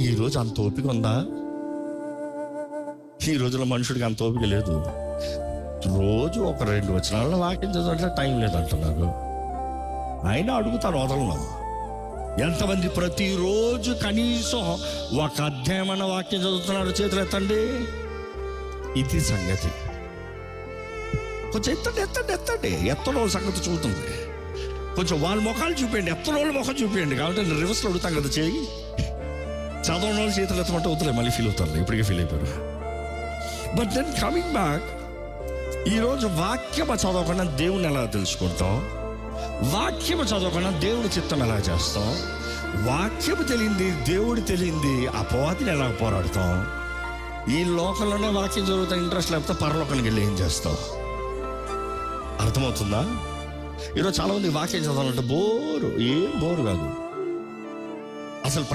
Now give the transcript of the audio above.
ఈరోజు అంత ఓపిక ఉందా? ఈ రోజుల్లో మనుషుడికి అంత ఓపిక లేదు. రోజు ఒక 2 వచనాల వాక్యం చదవట్లే, టైం లేదంటున్నారు. అయినా అడుగుతాను, వదలను. ఎంతమంది ప్రతిరోజు కనీసం ఒక అధ్యాయమైన వాక్యం చదువుతున్నారు? చేతులు ఎత్తండి. ఇది సంగతి. కొంచెం ఎత్తండి. ఎత్తడం సంగతి చూస్తుంది. కొంచెం వాళ్ళ ముఖాలు చూపించండి, ఎత్తడం వాళ్ళ ముఖం చూపించండి. కాబట్టి నేను రివర్స్లో అడుగుతాం కదా, చేయి. చదవడం వాళ్ళు చేతులు ఎత్తమంటే వద్దులే, మళ్ళీ ఫీల్ అవుతారు. ఇప్పటికే ఫీల్ అయిపోయారు. బట్ దెన్ కమింగ్ బ్యాక్, ఈరోజు వాక్యము చదవకుండా దేవుని ఎలా తెలుసుకుంటాం? వాక్యము చదవకుండా దేవుడి చిత్తం ఎలా చేస్తాం? వాక్యము తెలియంది, దేవుడు తెలియంది, అపవాదిని ఎలా పోరాడతాం? ఈ లోకంలోనే వాక్యం చదువుతా ఇంట్రెస్ట్ లేకపోతే పరలోకానికి వెళ్ళి ఏం చేస్తావు? అర్థమవుతుందా? ఈరోజు చాలా మంది వాక్యం చదవాలంటే ఏం బోరు కాదు అసలు.